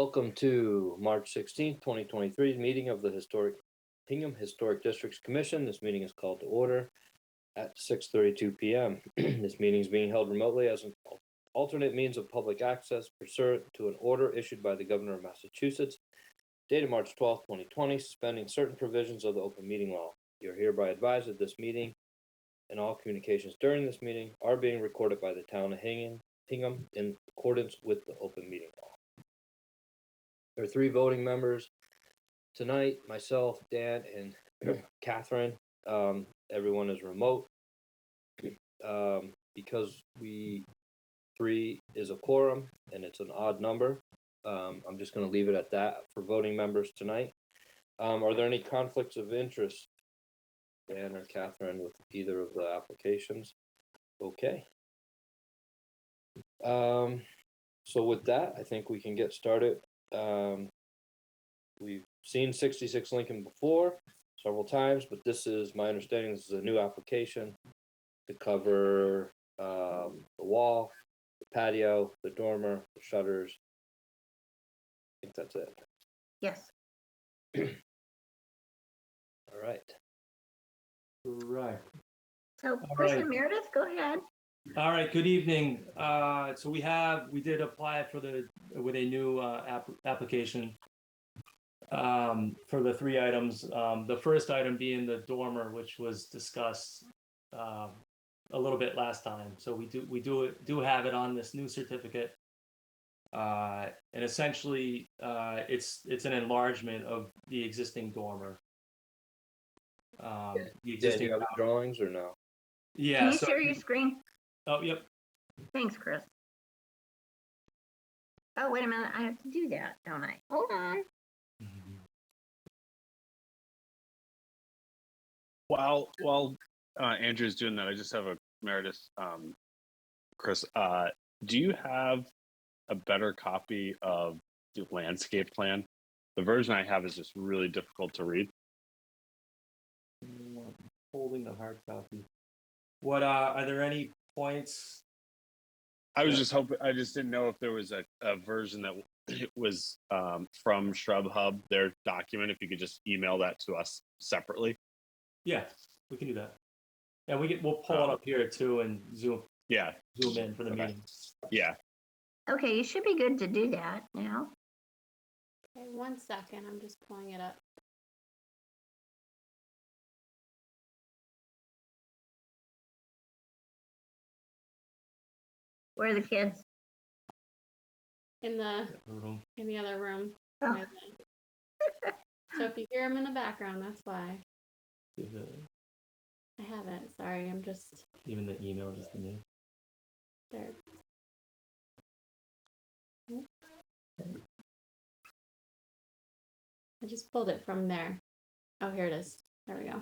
Welcome to March 16th, 2023 meeting of the Hingham Historic Districts Commission. This meeting is called to order at 6:32 p.m. This meeting is being held remotely as an alternate means of public access pursuant to an order issued by the Governor of Massachusetts, dated March 12th, 2020, suspending certain provisions of the open meeting law. You're hereby advised that this meeting and all communications during this meeting are being recorded by the town of Hingham in accordance with the open meeting law. There are 3 voting members tonight, myself, Dan, and Catherine. Everyone is remote. Because 3 is a quorum and it's an odd number, I'm just going to leave it at that for voting members tonight. Are there any conflicts of interest, Dan or Catherine, with either of the applications? Okay. So with that, I think we can get started. We've seen 66 Lincoln before several times, but this is my understanding. This is a new application to cover the wall, the patio, the dormer, the shutters. I think that's it. Yes. All right. Right. So, Person Meredith, go ahead. All right. Good evening. So we did apply with a new application for the 3 items. The first item being the dormer, which was discussed a little bit last time. So we do have it on this new certificate, and essentially it's an enlargement of the existing dormer. The existing. Do you have drawings or no? Yeah. Can you share your screen? Oh, yep. Thanks, Chris. Oh, wait a minute. I have to do that, don't I? Hold on. While Andrew's doing that, I just have a Meredith, Chris. Do you have a better copy of the landscape plan? The version I have is just really difficult to read. Holding the hard copy. What are there any points? I was just hoping. I just didn't know if there was a version that was from Shrub Hub, their document. If you could just email that to us separately. Yeah, we can do that. Yeah, we'll pull it up here too and zoom in for the meeting. Yeah. Okay, you should be good to do that now. Okay, 1 second. I'm just pulling it up. Where are the kids? In the other room. Oh. So if you hear them in the background, that's why. I haven't. Sorry, I'm just. Even the email, just the name. There. I just pulled it from there. Oh, here it is. There we go.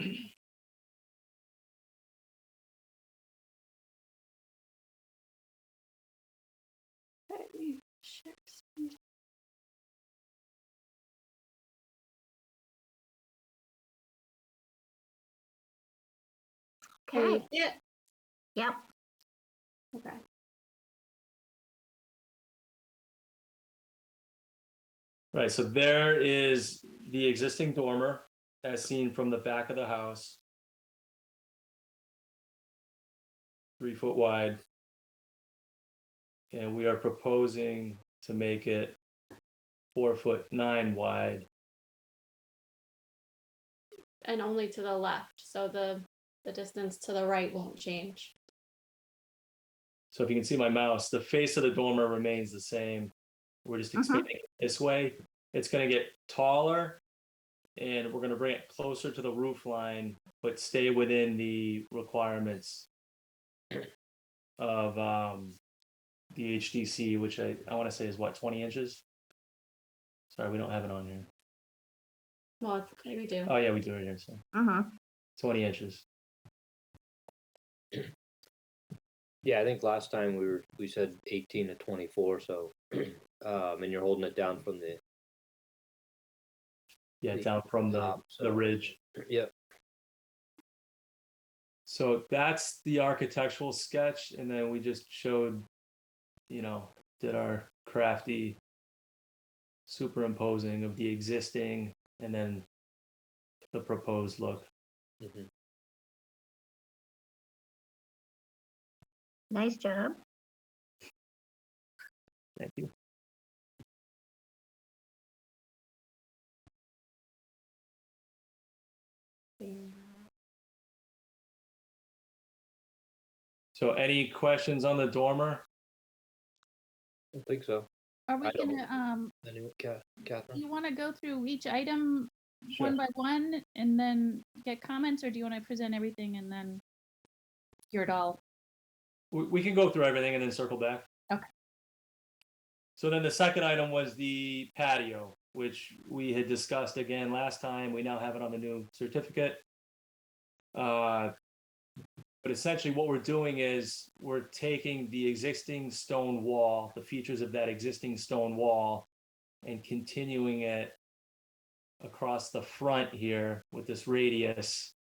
Okay. Share screen. Okay. Yeah. Yep. Okay. Right, so there is the existing dormer as seen from the back of the house. 3 foot wide. And we are proposing to make it 4'9" wide. And only to the left, so the distance to the right won't change. So if you can see my mouse, the face of the dormer remains the same. We're just expanding it this way. It's going to get taller, and we're going to bring it closer to the roof line, but stay within the requirements of the HDC, which I want to say is what, 20 inches? Sorry, we don't have it on here. Well, we do. Oh yeah, we do it here. So 20 inches. Yeah, I think last time we said 18 to 24. So, and you're holding it down from the. Yeah, down from the top, the ridge. Yep. So that's the architectural sketch, and then we just showed, did our crafty superimposing of the existing and then the proposed look. Mhm. Nice job. Thank you. So any questions on the dormer? I don't think so. Are we I don't- gonna, Anyone, do Catherine? you wanna go through each item Sure. one by one and then get comments, or do you wanna present everything and then hear it all? We can go through everything and then circle back. Okay. So then the second item was the patio, which we had discussed again last time. We now have it on the new certificate. But essentially what we're doing is we're taking the existing stone wall, the features of that existing stone wall, and continuing it across the front here with this radius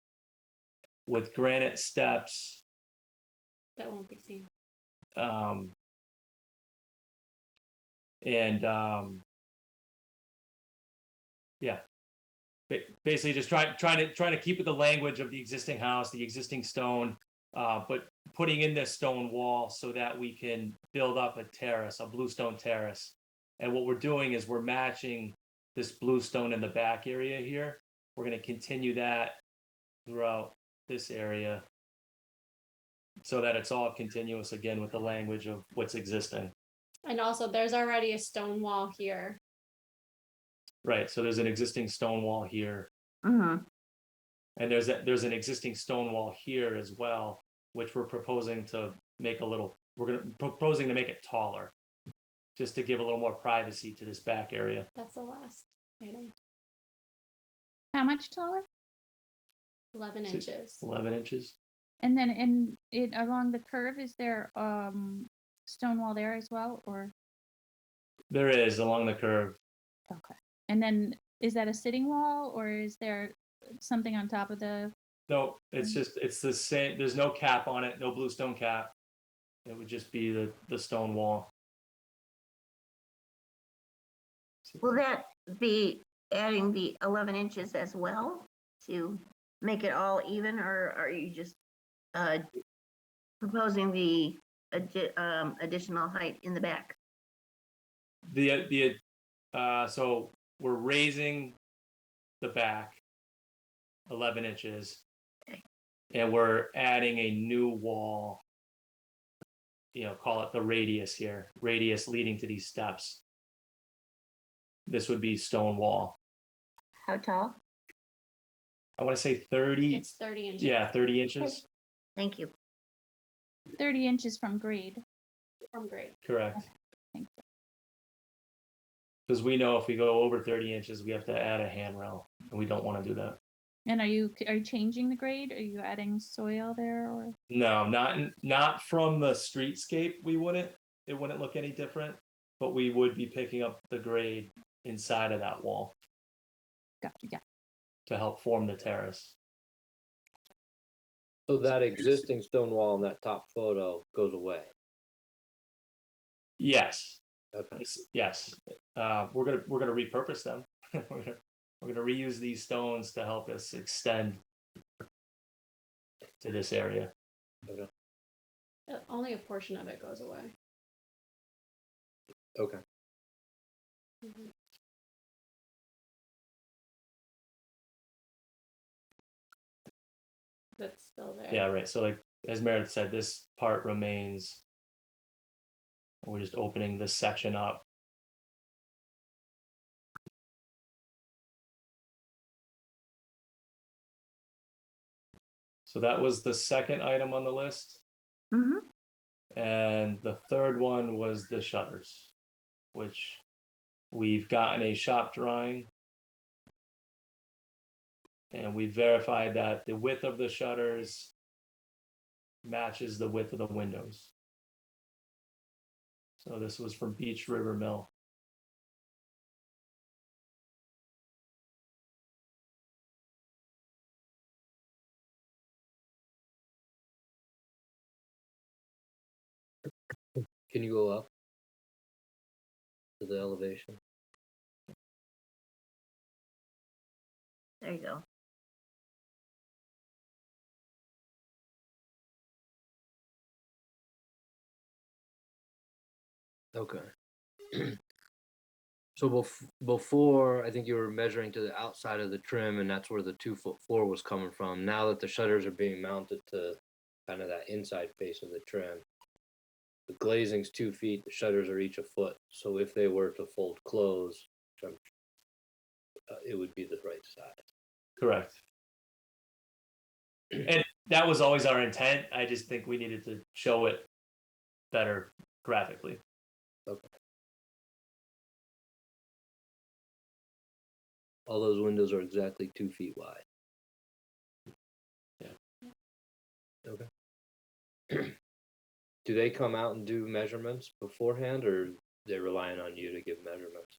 with granite steps. That won't be seen. Yeah, basically just trying to keep with the language of the existing house, the existing stone, but putting in this stone wall so that we can build up a terrace, a bluestone terrace. And what we're doing is we're matching this bluestone in the back area here. We're going to continue that throughout this area so that it's all continuous again with the language of what's existing. And also, there's already a stone wall here. Right, so there's an existing stone wall here, Mm-hmm. and there's an existing stone wall here as well, which we're proposing to make proposing to make it taller, just to give a little more privacy to this back area. That's the last item. How much taller? 11 Six- inches. 11 inches. And then in it along the curve, is there stone wall there as well, or? There is along the curve. Okay. And then is that a sitting wall, or is there something on top of the? No, it's the same. There's no cap on it, no bluestone cap. It would just be the stone wall. Will that be adding the 11 inches as well to make it all even, or are you just proposing the additional height in the back? So we're raising the back 11 inches, Okay. and we're adding a new wall. Call it the radius here, radius leading to these steps. This would be stone wall. How tall? I want to say 30. It's 30 inches. Yeah, 30 inches. Thank you. 30 inches from grade. From grade. Correct. Thank you. Because we know if we go over 30 inches, we have to add a handrail, and we don't want to do that. And are you changing the grade? Are you adding soil there, or? No, not from the streetscape. It wouldn't look any different, but we would be picking up the grade inside of that wall Gotcha. Yeah. to help form the terrace. So that existing stone wall in that top photo goes away. Yes, Okay. yes. We're gonna repurpose them. we're gonna reuse these stones to help us extend to this area. Only a portion of it goes away. Okay. Mhm. That's still there. Yeah, right. So like as Meredith said, this part remains. We're just opening this section up. So that was the second item on the list. Mm-hmm. And the third one was the shutters, which we've gotten a shop drawing. And we verified that the width of the shutters matches the width of the windows. So this was from Beach River Mill. Can you go up to the elevation? you go. Okay. So before, I think you were measuring to the outside of the trim, and that's where the 2 foot 4 was coming from. Now that the shutters are being mounted to kind of that inside face of the trim, the glazing's 2 feet, the shutters are each a foot. So if they were to fold close, it would be the right size. Correct. And that was always our intent. I just think we needed to show it better graphically. Okay. All those windows are exactly 2 feet wide. Yeah. Okay. Do they come out and do measurements beforehand, or they're relying on you to give measurements?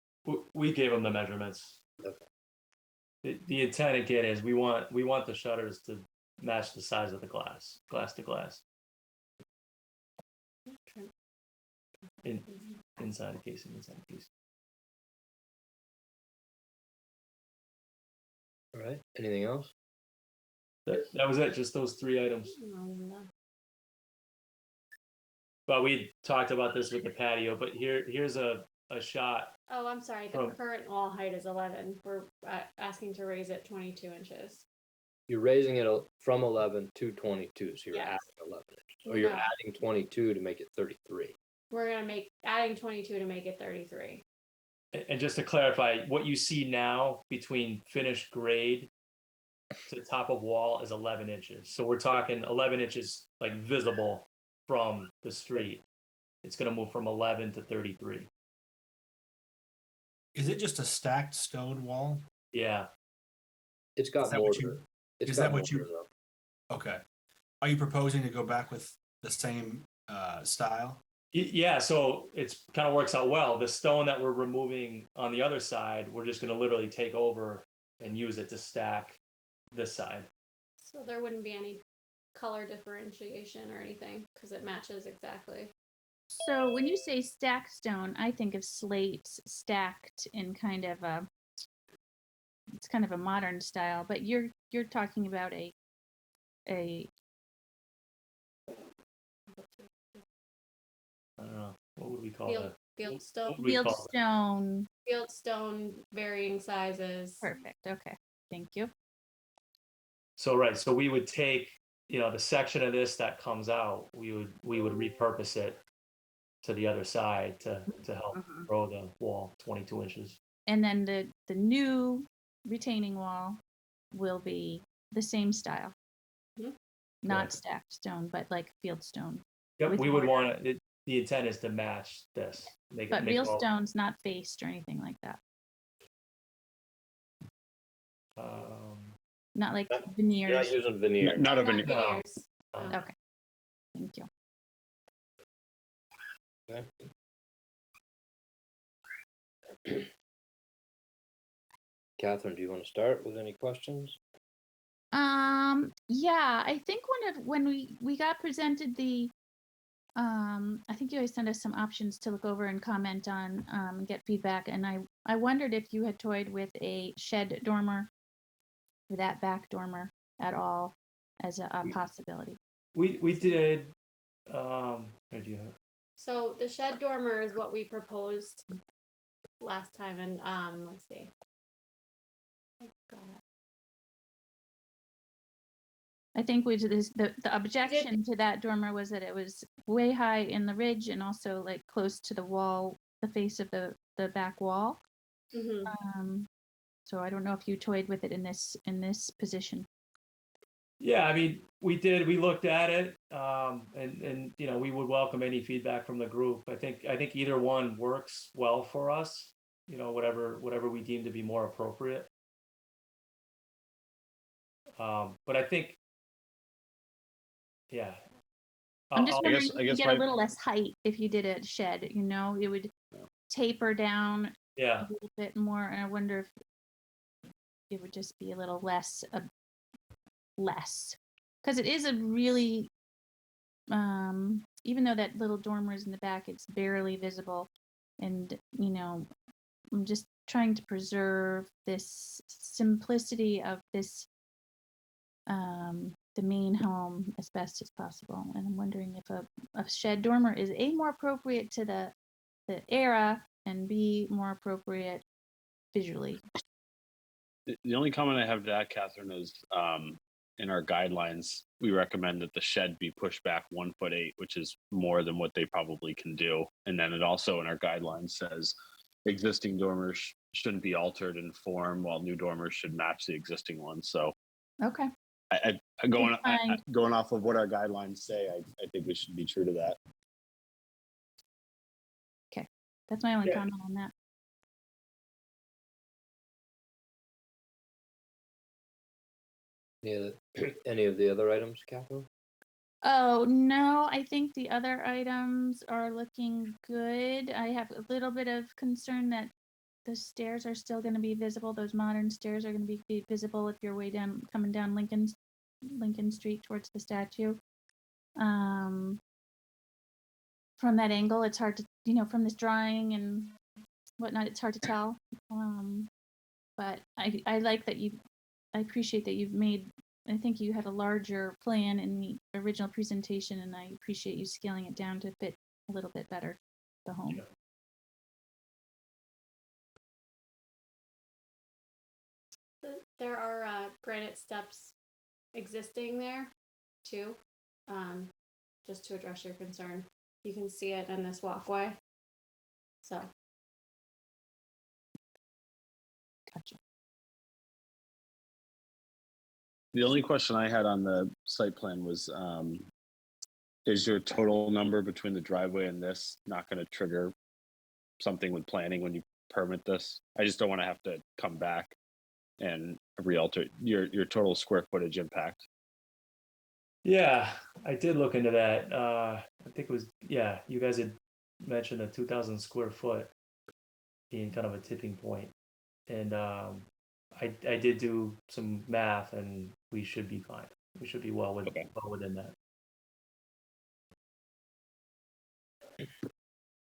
We gave them the measurements. Okay. The intent again is we want the shutters to match the size of the glass to glass. Inside the casing, inside the casing. All right. Anything else? That was it. Just those 3 items. But we talked about this with the patio. But here's a shot. Oh, I'm sorry. The current wall height is 11. We're asking to raise it 22 inches. You're raising it from 11 to 22, so you're Yes. adding 11 inches, or you're No. adding 22 to make it 33. We're gonna adding 22 to make it 33. And just to clarify, what you see now between finished grade to top of wall is 11 inches. So we're talking 11 inches like visible from the street. It's going to move from 11 to 33. Is it just a stacked stone wall? Yeah. It's got Is that what mortar. It's is got that what you- mortar, though. Okay. Are you proposing to go back with the same style? Yeah, so it's kind of works out well. The stone that we're removing on the other side, we're just going to literally take over and use it to stack this side. So there wouldn't be any color differentiation or anything because it matches exactly. So when you say stacked stone, I think of slates stacked in kind of it's kind of a modern style, but you're talking about a I don't know. What would we call Field, that? field stone. What would we field call that? stone. Field stone, varying sizes. Perfect. Okay. Thank you. So right, so we would take, the section of this that comes out, we would repurpose it to the other side to help Mhm. grow the wall 22 inches. And then the new retaining wall will be the same style. Mhm. Not Correct. stacked stone, but like field stone. Yep, With we would mortar. want it. The intent is to match this. But make real it all, stone's not faced or anything like that. Not like You're not veneers. using veneer. Not a Not veneer. No. veneers. No. Okay. Thank you. Catherine, do you want to start with any questions? Yeah, I think when we got presented the I think you guys sent us some options to look over and comment on, and get feedback, and I wondered if you had toyed with a shed dormer, or that back dormer at all as a possibility. We did. Where do you have? So the shed dormer is what we proposed last time, and let's see. Oh, God. I think the objection to that dormer was that it was way high in the ridge and also like close to the wall, the face of the back wall. Mhm. So I don't know if you toyed with it in this position. Yeah, I mean, we did. We looked at it, and we would welcome any feedback from the group. I think either one works well for us. Whatever we deem to be more appropriate. But I think, yeah. I'm just I'll- wondering guess- if I you guess get my- a little less height if you did a shed. It would taper down yeah. a little bit more, and I wonder if it would just be a little less, because it is a really, even though that little dormer is in the back, it's barely visible, and I'm just trying to preserve this simplicity of this, the main home as best as possible. And I'm wondering if a shed dormer is A, more appropriate to the era, and B, more appropriate visually. The only comment I have to that, Catherine, is in our guidelines, we recommend that the shed be pushed back 1'8", which is more than what they probably can do. And then it also in our guidelines says existing dormers shouldn't be altered in form, while new dormers should match the existing ones. So Okay. Going off of what our guidelines say, I think we should be true to that. Okay. That's my only Yeah. comment on that. Any of the other items, Catherine? Oh, no, I think the other items are looking good. I have a little bit of concern that the stairs are still going to be visible. Those modern stairs are going to be visible if you're way down, coming down Lincoln Street towards the statue. From that angle, it's hard to, from this drawing and whatnot, it's hard to tell. But I like that I appreciate that you've made, I think you had a larger plan in the original presentation, and I appreciate you scaling it down to fit a little bit better the home. There are granite steps existing there too, just to address your concern. You can see it in this walkway. So. Gotcha. The only question I had on the site plan was, is your total number between the driveway and this not going to trigger something with planning when you permit this? I just don't want to have to come back and re-alter your total square footage impact. Yeah, I did look into that. I think it was, yeah, you guys had mentioned a 2,000 square foot being kind of a tipping point. And I did do some math, and we should be fine. We should be well within that.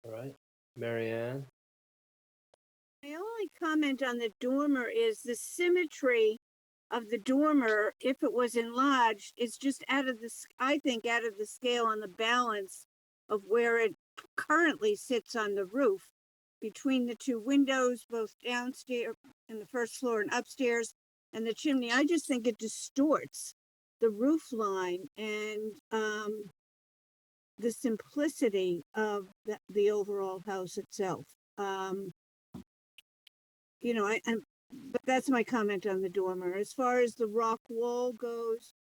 All right, Mary Ann? My only comment on the dormer is the symmetry of the dormer, if it was enlarged, is just I think out of the scale on the balance of where it currently sits on the roof between the two windows, both downstairs in the first floor and upstairs, and the chimney. I just think it distorts the roof line and the simplicity of the overall house itself. But that's my comment on the dormer. As far as the rock wall goes,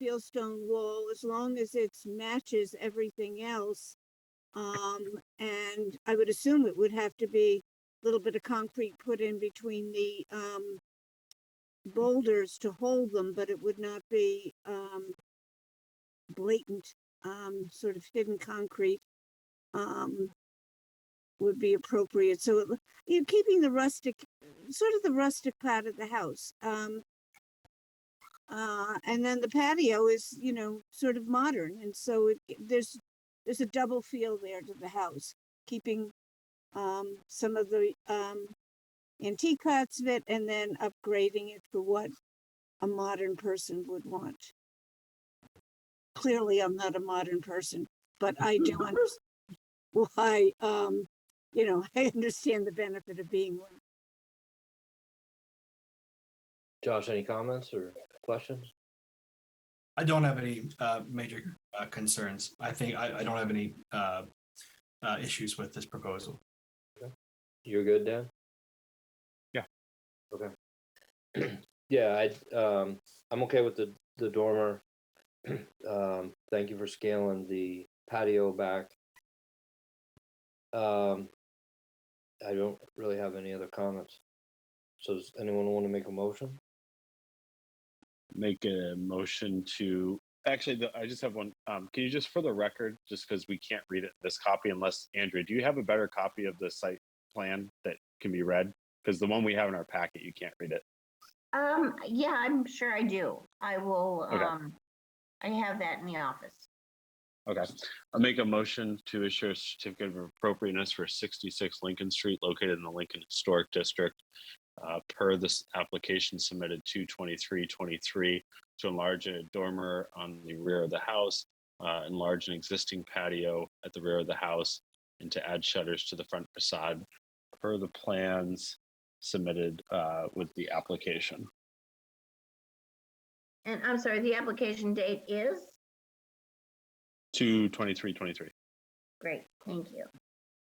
fieldstone wall, as long as it matches everything else, and I would assume it would have to be a little bit of concrete put in between the boulders to hold them, but it would not be blatant, sort of hidden concrete. Would be appropriate. So, keeping the rustic part of the house. And then the patio is, sort of modern. And so there's a double feel there to the house, keeping some of the antique parts of it and then upgrading it for what a modern person would want. Clearly, I'm not a modern person, but I do understand why, I understand the benefit of being one. Josh, any comments or questions? I don't have any major concerns. I think I don't have any issues with this proposal. Okay. You're good, Dan? Yeah. Okay. Yeah, I'm okay with the dormer. Thank you for scaling the patio back. I don't really have any other comments. So does anyone want to make a motion? Make a motion to actually. I just have one. Can you just, for the record, just because we can't read it this copy unless Andrea, do you have a better copy of the site plan that can be read? Because the one we have in our packet, you can't read it. Yeah, I'm sure I do. I will. Okay. I have that in the office. Okay. I'll make a motion to issue a certificate of appropriateness for 66 Lincoln Street located in the Lincoln Historic District per this application submitted 2/23/23 to enlarge a dormer on the rear of the house, enlarge an existing patio at the rear of the house, and to add shutters to the front facade per the plans submitted with the application. And I'm sorry, the application date is? 2/23/23. Great, thank you.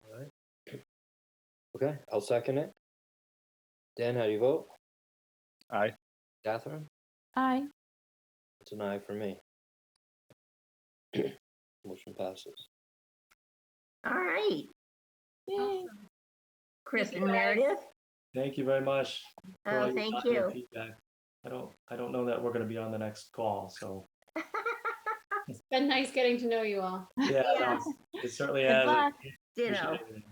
All right. Okay, I'll second it. Dan, how do you vote? Aye. Catherine? Aye. It's an aye for me. Motion passes. All right, Yay. Chris Thank and you, guys. Meredith. Thank you very much. for all Oh, your thank time and you. feedback. I don't know that we're gonna be on the next call, so. It's been nice getting to know you all. Yeah, Yeah. no, it certainly Good has. luck. Ditto. Appreciate it.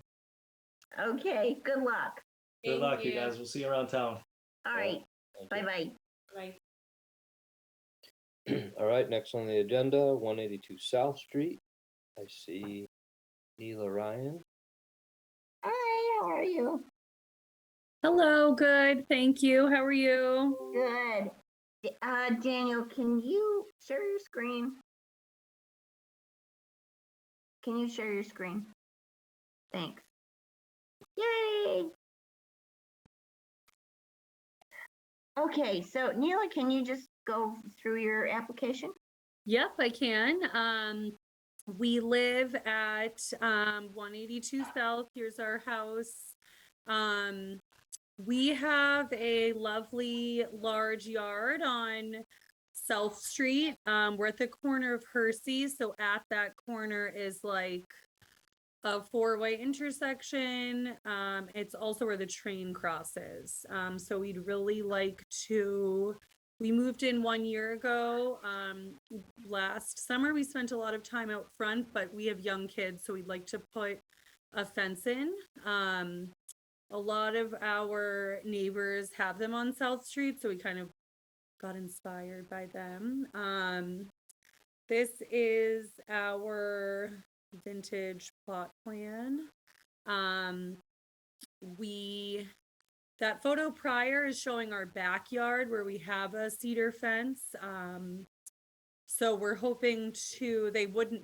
Okay, good luck. Good Thank luck, you guys. We'll see you around town. All right, Thank you. bye-bye. Bye. All right, next on the agenda, 182 South Street. I see Neela Ryan. Hi, how are you? Hello, good. Thank you. How are you? Good. Daniel, can you share your screen? Can you share your screen? Thanks. Yay! Okay, so Neela, can you just go through your application? Yep, I can. We live at 182 South. Here's our house. We have a lovely large yard on South Street. We're at the corner of Hersey, so at that corner is like a four-way intersection. It's also where the train crosses. So we'd really like to. We moved in 1 year ago. Last summer, we spent a lot of time out front, but we have young kids, so we'd like to put a fence in. A lot of our neighbors have them on South Street, so we kind of got inspired by them. This is our vintage plot plan. That photo prior is showing our backyard where we have a cedar fence. So we're hoping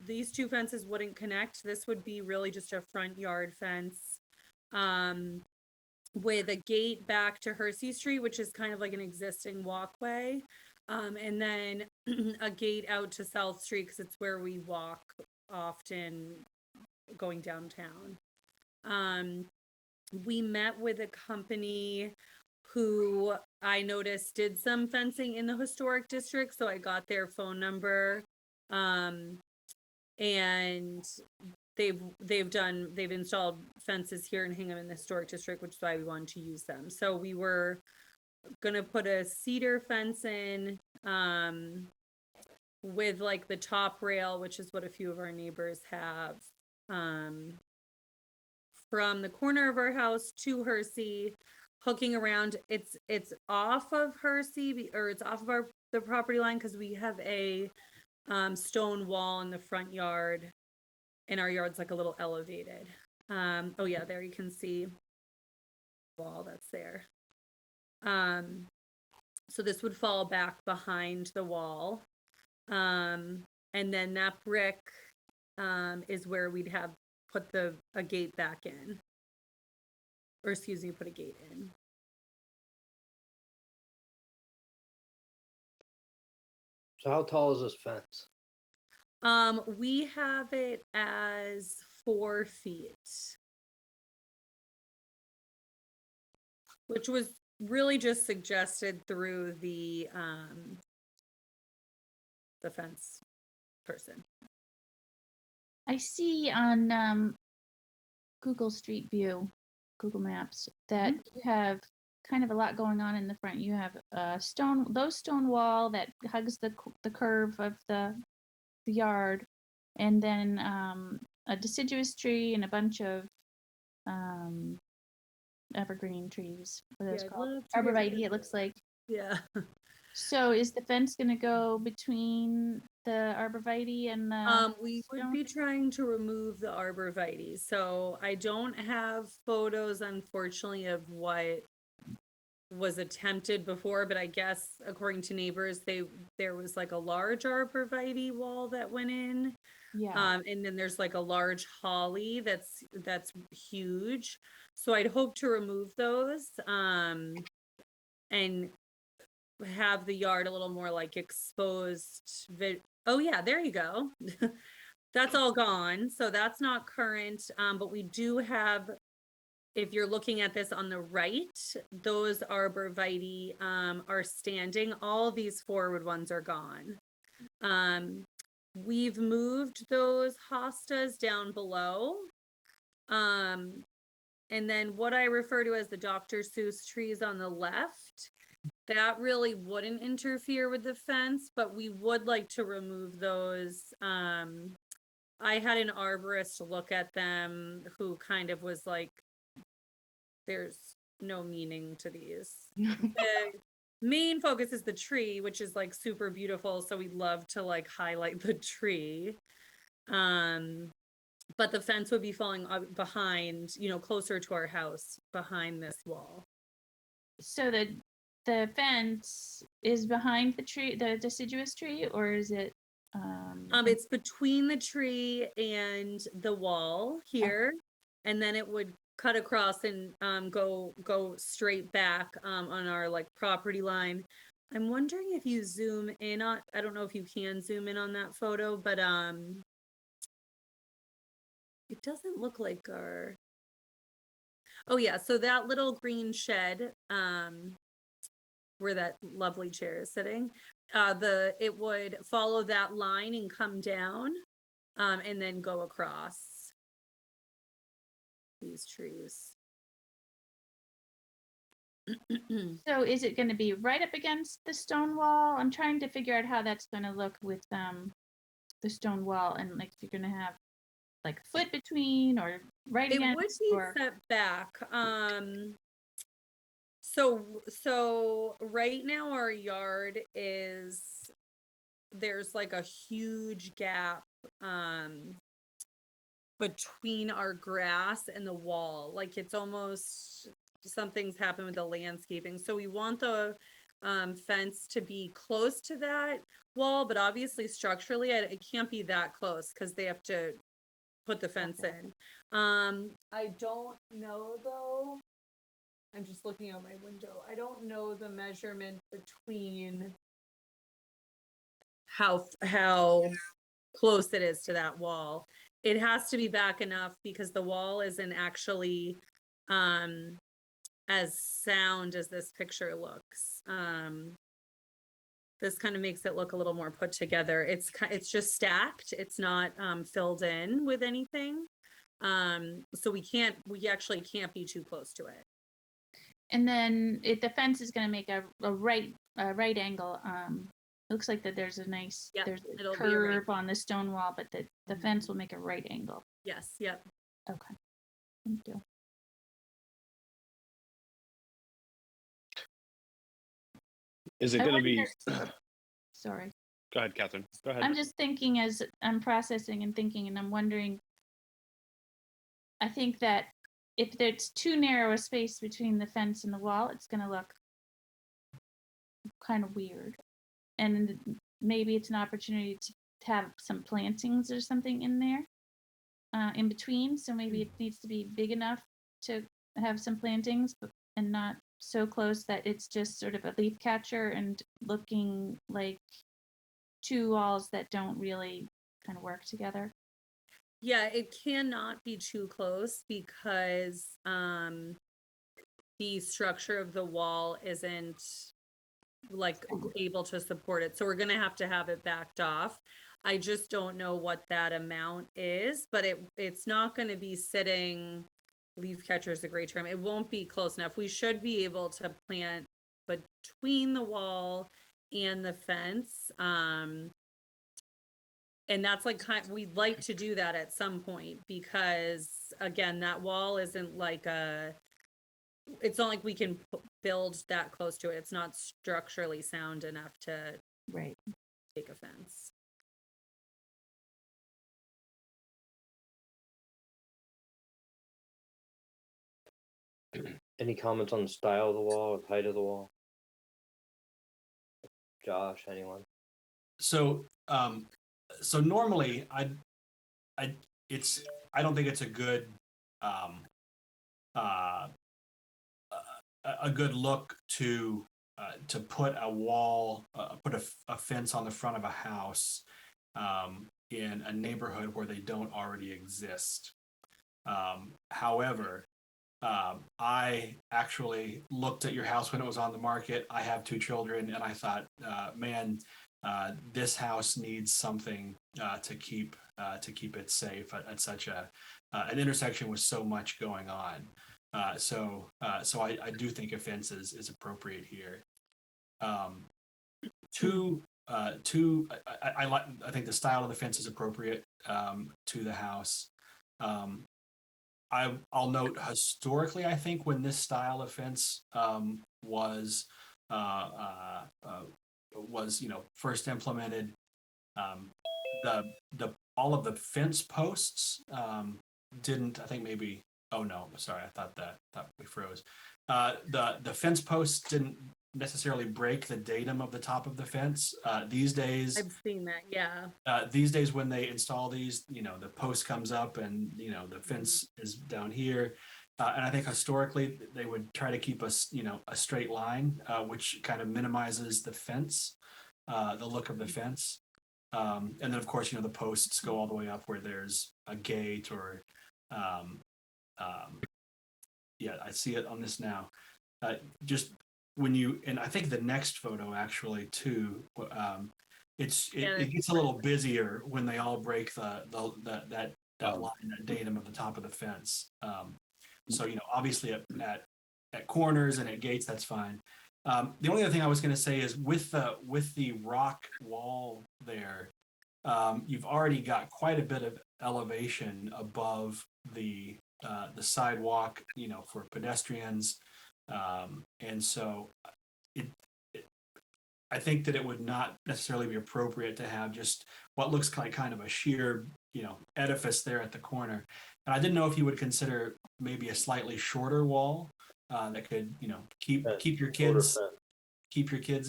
these two fences wouldn't connect. This would be really just a front yard fence. With a gate back to Hersey Street, which is kind of like an existing walkway. And then a gate out to South Street because it's where we walk often going downtown. We met with a company who I noticed did some fencing in the historic district, so I got their phone number. And they've installed fences here in Hingham in the historic district, which is why we wanted to use them. So we were gonna put a cedar fence in with like the top rail, which is what a few of our neighbors have, from the corner of our house to Hersey, hooking around. It's off of Hersey, or it's off of the property line because we have a stone wall in the front yard, and our yard's like a little elevated. Oh yeah, there you can see the wall that's there. So this would fall back behind the wall. And then that brick is where we'd have put a gate back in. Or excuse me, put a gate in. So how tall is this fence? We have it as 4 feet. Which was really just suggested through the fence person. I see on Google Street View, Google Maps, that you have kind of a lot going on in the front. You have those stone wall that hugs the curve of the yard, and then a deciduous tree and a bunch of evergreen trees. What are those called? Arborvitae, it looks like. Yeah. So is the fence going to go between the arborvitae and the We would stone? be trying to remove the arborvitae, so I don't have photos, unfortunately, of what was attempted before, but I guess according to neighbors, there was like a large arborvitae wall that went in. Yeah, And then there's like a large holly that's huge. So I'd hope to remove those, and have the yard a little more like exposed. Oh yeah, there you go. That's all gone. So that's not current. But we do have, if you're looking at this on the right, those arborvitae are standing. All these forward ones are gone. We've moved those hostas down below. And then what I refer to as the Dr. Seuss trees on the left, that really wouldn't interfere with the fence, but we would like to remove those. I had an arborist look at them who kind of was like, there's no meaning to these. The main focus is the tree, which is like super beautiful, so we'd love to like highlight the tree. But the fence would be falling behind, closer to our house, behind this wall. so the fence is behind the tree, the deciduous tree, or is it? It's between the tree and the wall here, and then it would cut across and go straight back on our like property line. I'm wondering if you zoom in on, I don't know if you can zoom in on that photo, but it doesn't look like our, oh yeah, so that little green shed where that lovely chair is sitting, it would follow that line and come down, and then go across these trees. So is it going to be right up against the stone wall? I'm trying to figure out how that's going to look with the stone wall, and like if you're going to have like a foot between or right It against, would be or set back. So right now our yard is, there's like a huge gap between our grass and the wall. Like it's almost, something's happened with the landscaping. So we want the fence to be close to that wall, but obviously structurally it can't be that close because they have to put the fence in. I don't know though. I'm just looking out my window. I don't know the measurement between how close it is to that wall. It has to be back enough because the wall isn't actually as sound as this picture looks. This kind of makes it look a little more put together. It's just stacked. It's not filled in with anything. So we actually can't be too close to it. and then the fence is going to make a right angle. It looks like that there's a nice, Yep, there's a it'll be a right- curve on the stone wall, but the fence will make a right angle. Yes, yep. Okay, thank you. Is it I going to be? wonder- Sorry. Go ahead, Catherine. Go ahead. I'm just thinking as I'm processing and thinking, and I'm wondering, I think that if there's too narrow a space between the fence and the wall, it's going to look kind of weird. And maybe it's an opportunity to have some plantings or something in there, in between. So maybe it needs to be big enough to have some plantings, and not so close that it's just sort of a leaf catcher and looking like two walls that don't really kind of work together. Yeah, it cannot be too close because the structure of the wall isn't like able to support it. So we're going to have it backed off. I just don't know what that amount is, but it's not going to be sitting, leaf catcher is a great term. It won't be close enough. We should be able to plant between the wall and the fence. And that's like, we'd like to do that at some point because again, that wall isn't like it's not like we can build that close to it. It's not structurally sound enough to Right. take offense. Any comments on the style of the wall or the height of the wall? Josh, anyone? So, so normally I don't think it's a good, uh, a good look to put a wall, put a fence on the front of a house, in a neighborhood where they don't already exist. However, I actually looked at your house when it was on the market. I have two children, and I thought, man, this house needs something to keep it safe at such an intersection with so much going on. So I do think a fence is appropriate here. Two, I like. I think the style of the fence is appropriate to the house. I'll note historically, I think when this style of fence uh, uh, was first implemented, the all of the fence posts didn't. I think maybe. Oh no, sorry. I thought we froze. The fence posts didn't necessarily break the datum of the top of the fence. These days, I've seen that. Yeah. these days when they install these, the post comes up and the fence is down here. And I think historically they would try to keep us, a straight line, which kind of minimizes the fence, the look of the fence. And then of course, the posts go all the way up where there's a gate or, yeah, I see it on this now. Just when and I think the next photo actually too, it gets a little busier when they all break that line, that datum at the top of the fence. So obviously at corners and at gates, that's fine. The only other thing I was going to say is with the rock wall there, you've already got quite a bit of elevation above the sidewalk, for pedestrians, and so I think that it would not necessarily be appropriate to have just what looks like kind of a sheer, edifice there at the corner. And I didn't know if you would consider maybe a slightly shorter wall that could, keep your kids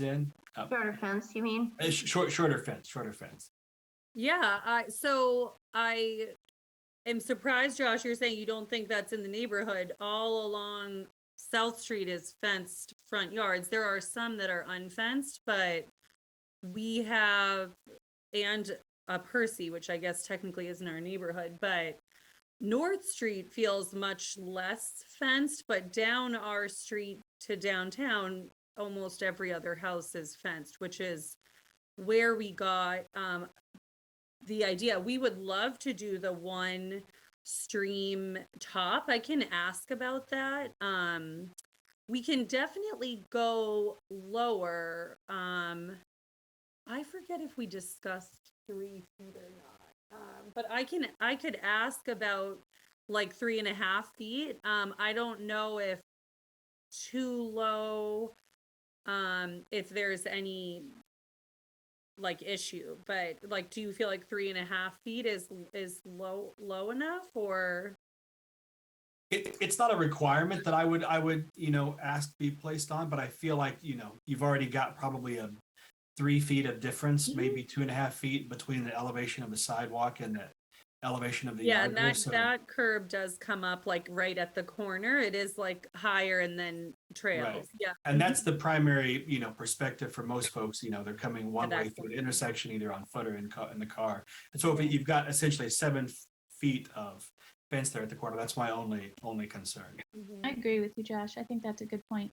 in. Shorter fence, you mean? Shorter fence. Yeah. So I am surprised, Josh, you're saying you don't think that's in the neighborhood. All along South Street is fenced front yards. There are some that are unfenced, but we have, and Percy, which I guess technically isn't our neighborhood, but North Street feels much less fenced, but down our street to downtown, almost every other house is fenced, which is where we got the idea. We would love to do the one stream top. I can ask about that. We can definitely go lower. I forget if we discussed 3 feet or not. But I could ask about like 3.5 feet. I don't know if too low, if there's any like issue, but like, do you feel like 3.5 feet is low enough, or? It's not a requirement that I would ask be placed on, but I feel like you've already got probably a 3 feet of difference, maybe 2.5 feet between the elevation of the sidewalk and the elevation of the Yeah, yard. and So, that curb does come up like right at the corner. It is like higher and then trails. Right. Yeah. And that's the primary perspective for most folks. They're coming one way That's through the intersection, either on foot or in the car. And so if you've got essentially 7 feet of fence there at the corner, that's my only concern. I agree with you, Josh. I think that's a good point.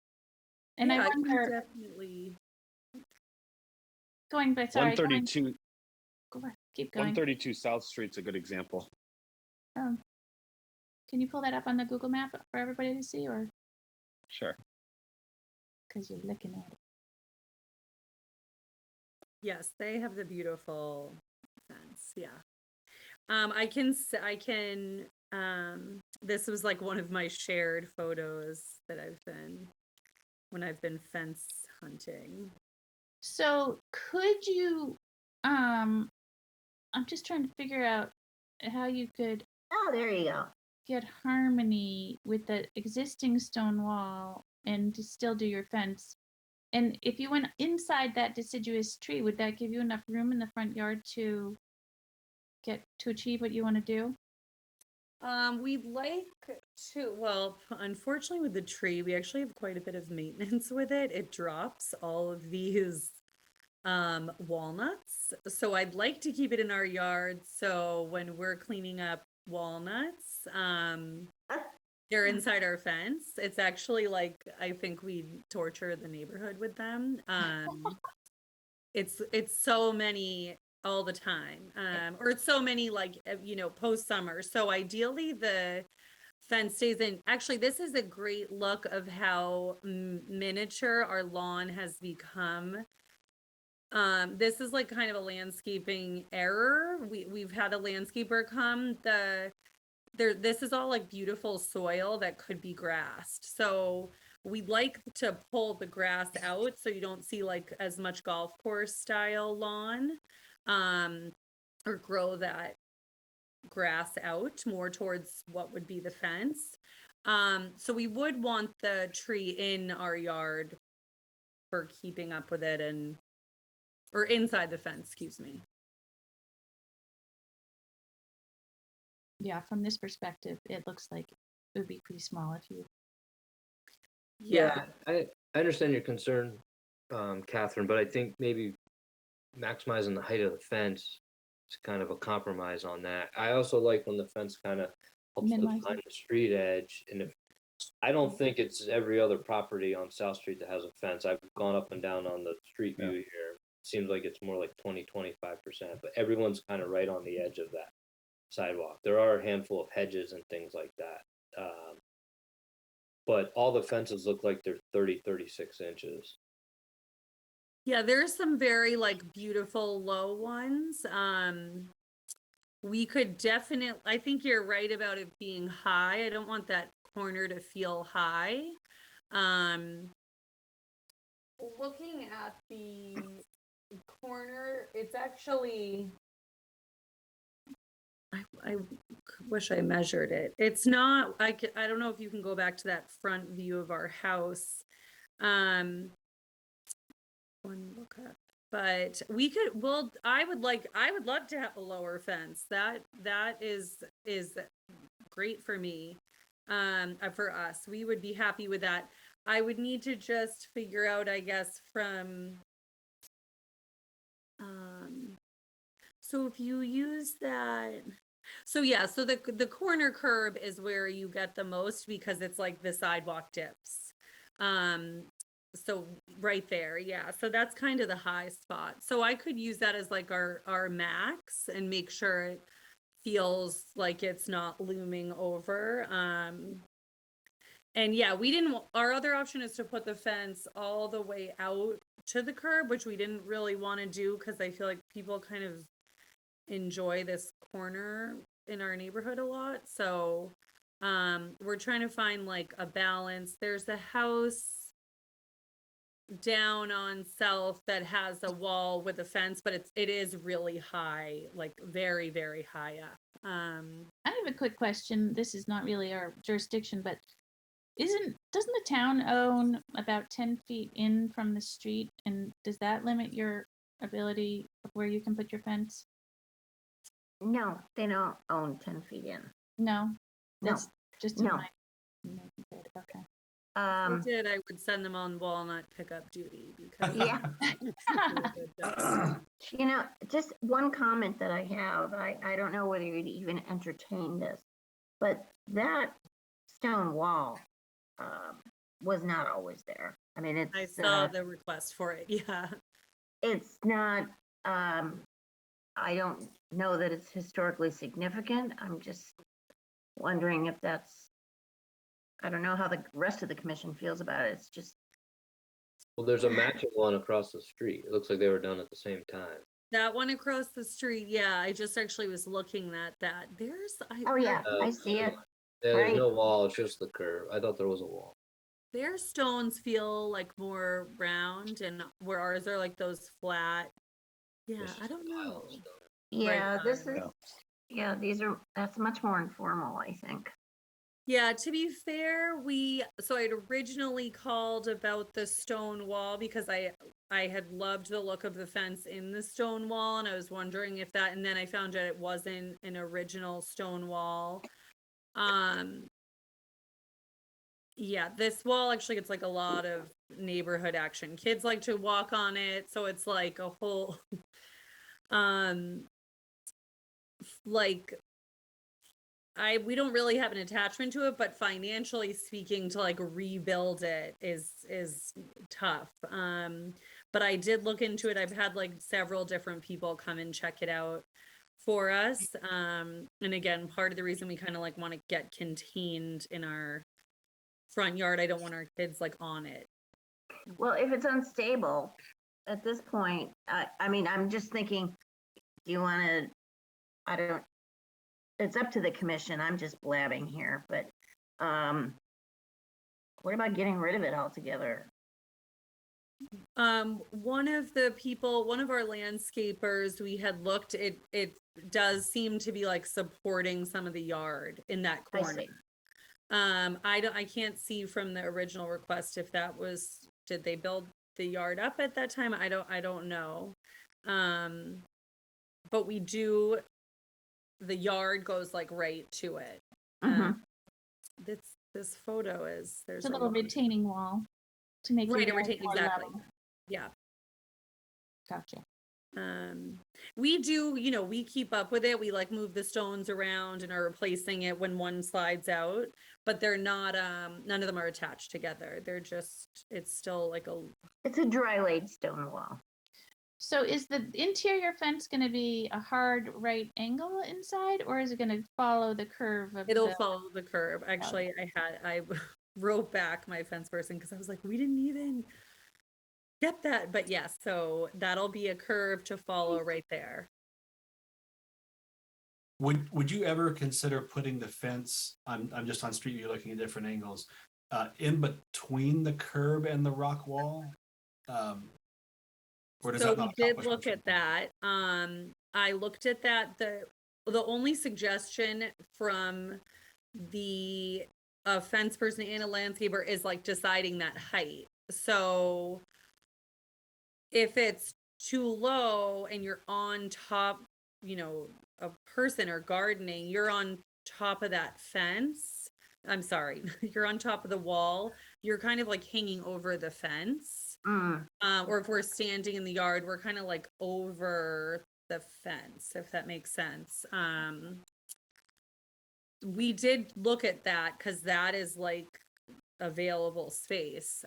And Yeah, I wonder, definitely. going by, sorry, 132, keep going. 132 South Street's a good example. Can you pull that up on the Google map for everybody to see, or Sure. because you're looking at it? Yes, they have the beautiful fence. Yeah. I can, this was like one of my shared photos that when I've been fence hunting. So could you, I'm just trying to figure out how you could, Oh, there you go. get harmony with the existing stone wall and to still do your fence? And if you went inside that deciduous tree, would that give you enough room in the front yard to achieve what you want to do? We'd like to, well, unfortunately with the tree, we actually have quite a bit of maintenance with it. It drops all of these walnuts. So I'd like to keep it in our yard. So when we're cleaning up walnuts, they're inside our fence. It's actually like, I think we torture the neighborhood with them. It's so many all the time, or it's so many like post summer. So ideally the fence stays in. Actually, this is a great look of how miniature our lawn has become. This is like kind of a landscaping error. We've had a landscaper come. This is all like beautiful soil that could be grassed. So we'd like to pull the grass out so you don't see like as much golf course style lawn, or grow that grass out more towards what would be the fence. So we would want the tree in our yard for keeping up with it or inside the fence, excuse me. Yeah, from this perspective, it looks like it would be pretty small if you. Yeah, I understand your concern, Catherine, but I think maybe maximizing the height of the fence is kind of a compromise on that. I also like when the fence kind of helps to Minimize find it. the street edge. And if I don't think it's every other property on South Street that has a fence. I've gone up and down on the street view here. Seems like it's more like 20-25%, but everyone's kind of right on the edge of that sidewalk. There are a handful of hedges and things like that. But all the fences look like they're 30-36 inches. Yeah, there's some very like beautiful low ones. We could definitely, I think you're right about it being high. I don't want that corner to feel high. Looking at the corner, it's actually, I wish I measured it. It's not, I don't know if you can go back to that front view of our house. One look up, but we could, well, I would love to have a lower fence. That is great for me. For us, we would be happy with that. I would need to just figure out, I guess, from, so if you use that, so yeah, so the corner curb is where you get the most because it's like the sidewalk dips. So right there, yeah, so that's kind of the high spot. So I could use that as like our max and make sure it feels like it's not looming over. And yeah, our other option is to put the fence all the way out to the curb, which we didn't really want to do because I feel like people kind of enjoy this corner in our neighborhood a lot. So we're trying to find like a balance. There's a house down on South that has a wall with a fence, but it is really high, like very, very high up. I have a quick question. This is not really our jurisdiction, but doesn't the town own about 10 feet in from the street? And does that limit your ability of where you can put your fence? No, they don't own 10 feet in. No, No, that's just in no. my. Okay. I would send them on walnut pickup duty because Yeah. Just one comment that I have, I don't know whether you'd even entertain this, but that stone wall was not always there. I mean, I saw the request for it. Yeah. It's not, I don't know that it's historically significant. I'm just wondering if I don't know how the rest of the commission feels about it. It's just. Well, there's a matching one across the street. It looks like they were done at the same time. That one across the street. Yeah. I just actually was looking at that. Oh yeah, I see it. There's Right. no wall, it's just the curve. I thought there was a wall. Their stones feel like more round and where ours are like those flat. Yeah. This I is don't a pile know. of stone. Yeah, Right, this is, that's much more informal, I think. Yeah, to be fair, so I'd originally called about the stone wall because I had loved the look of the fence in the stone wall, and I was wondering if that, and then I found out it wasn't an original stone wall. Yeah, this wall actually gets like a lot of neighborhood action. Kids like to walk on it, so it's like a whole like we don't really have an attachment to it, but financially speaking, to like rebuild it is tough. But I did look into it. I've had like several different people come and check it out for us. And again, part of the reason we kind of like want to get contained in our front yard, I don't want our kids like on it. Well, if it's unstable at this point, I mean, I'm just thinking, do you want to, I don't, it's up to the commission. I'm just blabbing here, but what about getting rid of it altogether? One of our landscapers, we had looked, it does seem to be like supporting some of the yard in that I corner. see. I can't see from the original request if that was, did they build the yard up at that time? I don't know. But we do, the yard goes like right to it. This photo is, there's It's a little retaining wall to make right, it a retaining, more exactly. level. Yeah. Gotcha. We do, we keep up with it. We like move the stones around and are replacing it when one slides out, but they're not, none of them are attached together. They're just, it's still like it's a dry laid stone wall. So is the interior fence going to be a hard right angle inside, or is it going to follow the curve of it'll follow the curve. Actually, I wrote back my fence person because I was like, we didn't even get that, but yes, so that'll be a curve to follow right there. Would you ever consider putting the fence, I'm just on street view looking at different angles, in between the curb and the rock wall? Or does So that we not did accomplish look much? at that. I looked at that. The only suggestion from the fence person and a landscaper is like deciding that height. So if it's too low and you're on top, a person or gardening, you're on top of that fence. I'm sorry, you're on top of the wall. You're kind of like hanging over the fence. Or if we're standing in the yard, we're kind of like over the fence, if that makes sense. We did look at that because that is like available space.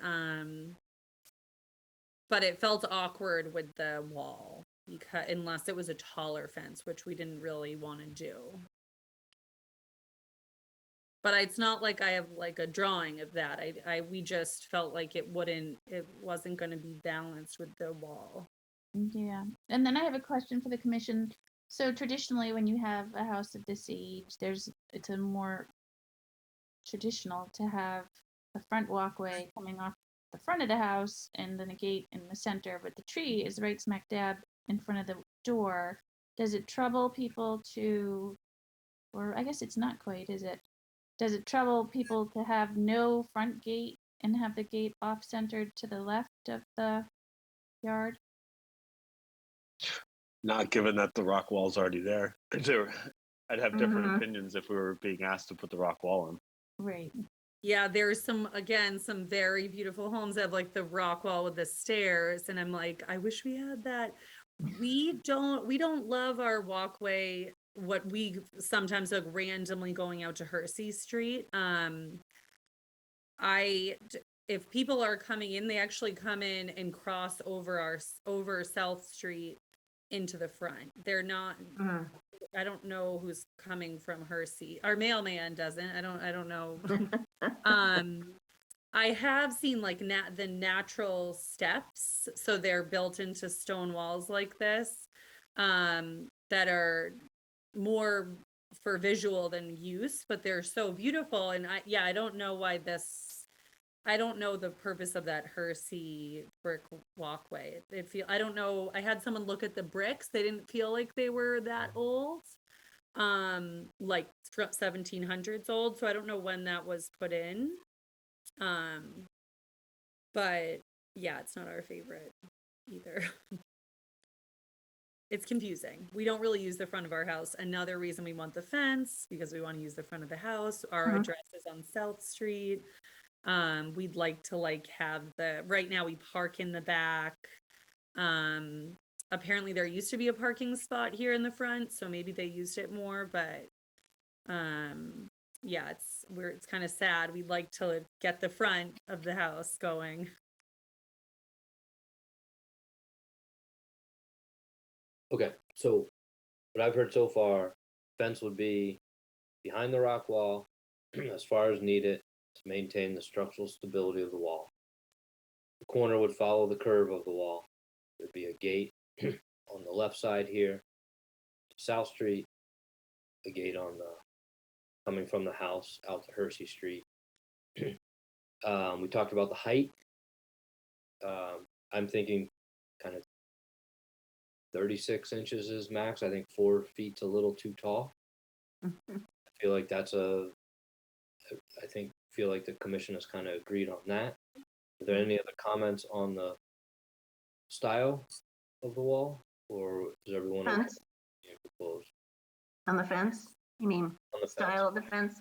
But it felt awkward with the wall because unless it was a taller fence, which we didn't really want to do. But it's not like I have like a drawing of that. We just felt like it wasn't going to be balanced with the wall. Yeah. And then I have a question for the commission. So traditionally, when you have a house of this age, it's a more traditional to have a front walkway coming off the front of the house and then a gate in the center, but the tree is right smack dab in front of the door. Does it trouble people or I guess it's not quite, is it? Does it trouble people to have no front gate and have the gate off-centered to the left of the yard? Not given that the rock wall's already there. I'd have different opinions if we were being asked to put the rock wall in. Right. Yeah, there's some very beautiful homes that have like the rock wall with the stairs, and I'm like, I wish we had that. We don't love our walkway, what we sometimes like randomly going out to Hersey Street. If people are coming in, they actually come in and cross over South Street into the front. They're not, I don't know who's coming from Hersey. Our mailman doesn't. I don't know. I have seen like the natural steps, so they're built into stone walls like this, that are more for visual than use, but they're so beautiful. And I don't know why I don't know the purpose of that Hersey brick walkway. I don't know. I had someone look at the bricks. They didn't feel like they were that old. like 1700s old, so I don't know when that was put in. But yeah, it's not our favorite either. It's confusing. We don't really use the front of our house. Another reason we want the fence, because we want to use the front of the house. Our Mhm. address is on South Street. We'd like to have right now we park in the back. Apparently there used to be a parking spot here in the front, so maybe they used it more, but yeah, it's kind of sad. We'd like to get the front of the house going. Okay, so what I've heard so far, fence would be behind the rock wall as far as needed to maintain the structural stability of the wall. The corner would follow the curve of the wall. There'd be a gate on the left side here to South Street, a gate on the coming from the house out to Hersey Street. We talked about the height. I'm thinking kind of 36 inches is max. I think 4 feet's a little too tall. I feel like feel like the commission has kind of agreed on that. Are there any other comments on the style of the wall, or does everyone agree Fence, proposed on the fence? You mean on the fence? style of the fence?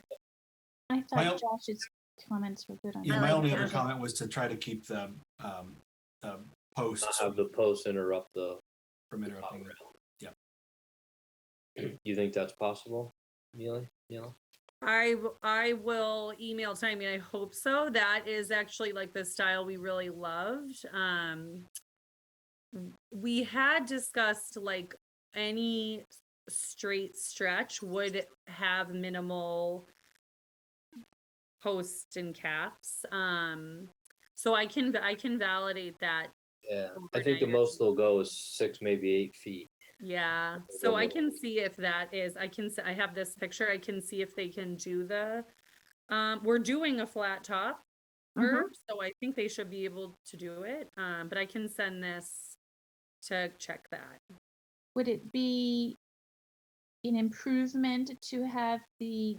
I My thought Josh's comments were good on Yeah, I my like only other yours. comment was to try to keep the Not posts have the posts interrupt the from interrupting. rail. Yeah. You think that's possible, Neela? I will email tonight. I mean, I hope so. That is actually like the style we really loved. We had discussed like any straight stretch would have minimal posts and caps. So I can validate that. Yeah, I think the most they'll go is 6, maybe 8 feet. Yeah, so I can see if that is, I have this picture, I can see if they can do we're doing a flat top curb, so I think they should be able to do it, but I can send this to check that. Would it be an improvement to have the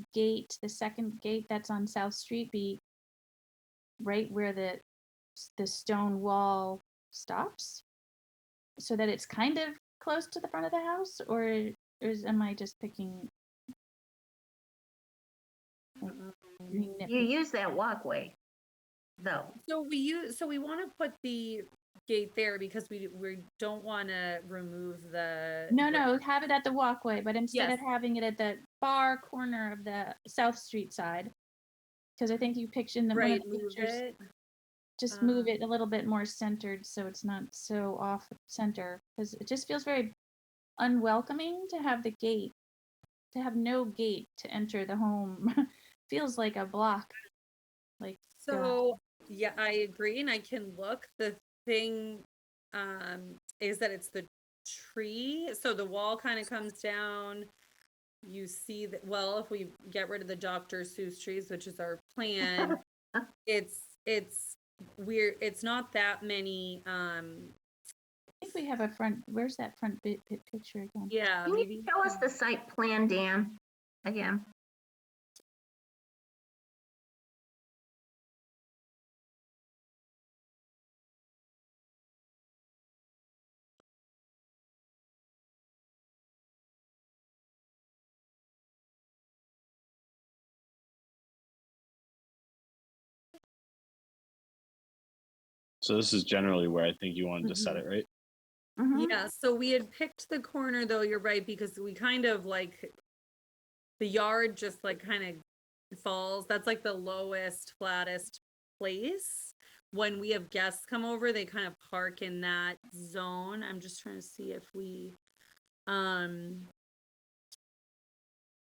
second gate that's on South Street, be right where the stone wall stops, so that it's kind of close to the front of the house, or am I just picking? You use that walkway, though. So we want to put the gate there because we don't want to remove the. No, have it at the walkway, but instead of Yes. having it at the far corner of the South Street side, because I think you pictured in one of Right, the move pictures, it. just move it a little bit more centered so it's not so off center, because it just feels very unwelcoming to have no gate to enter the home. Feels like a block. Like So yeah, I agree, and I can look. The thing is that it's the tree, so the wall kind of comes down. You see that, well, if we get rid of the Dr. Seuss trees, which is our plan, it's weird. It's not that many. I think we have a front. Where's that front picture again? Yeah, Can maybe you show us the site plan, Dan, again? So this is generally where I think you wanted to set it, right? Yeah, so we had picked the corner though, you're right, because we kind of like the yard just like kind of falls. That's like the lowest, flattest place. When we have guests come over, they kind of park in that zone. I'm just trying to see if we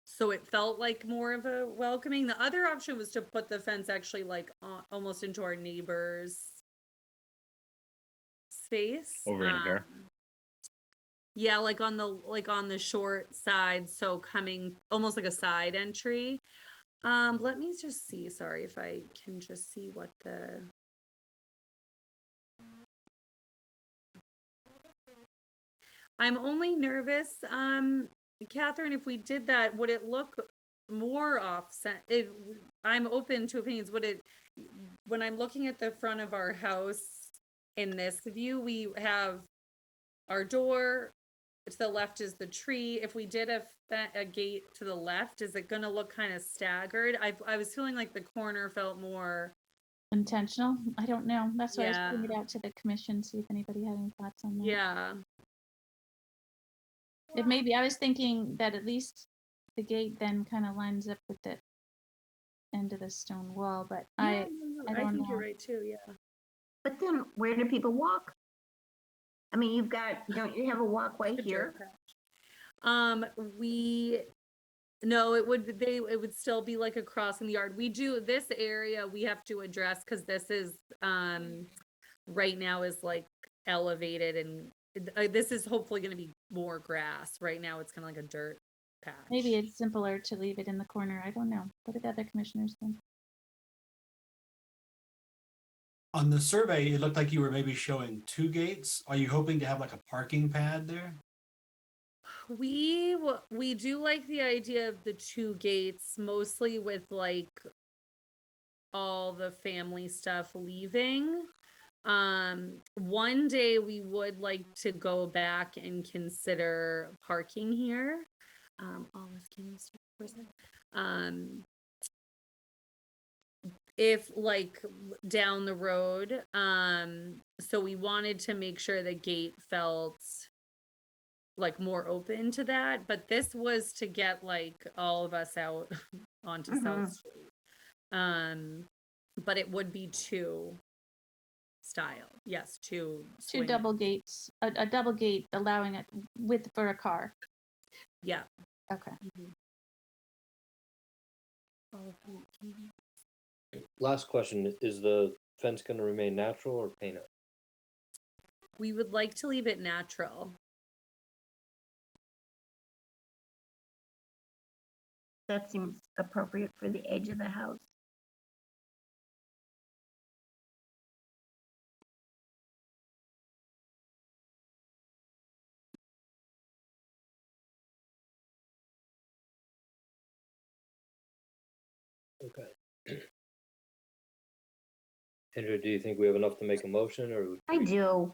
so it felt like more of a welcoming. The other option was to put the fence actually like almost into our neighbor's space. Over in here. Yeah, like on the short side, so coming almost like a side entry. Let me just see, sorry, if I can just see what I'm only nervous, Catherine, if we did that, would it look more offset? If I'm open to opinions, would it, when I'm looking at the front of our house in this view, we have our door, to the left is the tree. If we did a gate to the left, is it gonna look kind of staggered? I was feeling like the corner felt more. Intentional? I don't know. That's why I was putting it Yeah. out to the commission, see if anybody had any thoughts on that. Yeah. It may be, I was thinking that at least the gate then kind of lines up with the end of the stone wall, but I I don't think you're know. right too, yeah. But then where do people walk? I mean, don't you have a walkway A here? dirt patch. No, it would still be like across in the yard. We do this area we have to address because this is right now is like elevated and this is hopefully going to be more grass. Right now it's kind of like a dirt patch. Maybe it's simpler to leave it in the corner. I don't know. What did the other commissioners think? On the survey, it looked like you were maybe showing 2 gates. Are you hoping to have like a parking pad there? We do like the idea of the 2 gates, mostly with like all the family stuff leaving. One day we would like to go back and consider parking here. Olive, can you start for a second? If like down the road, so we wanted to make sure the gate felt like more open to that, but this was to get like all of us out onto South Street. But it would be 2 style. Yes, 2 Two swing. double gates, a double gate allowing it width for a car. Yeah. Okay. Last question, is the fence going to remain natural or painted? We would like to leave it natural. That seems appropriate for the age of the house. Okay. Andrew, do you think we have enough to make a motion, or? I do,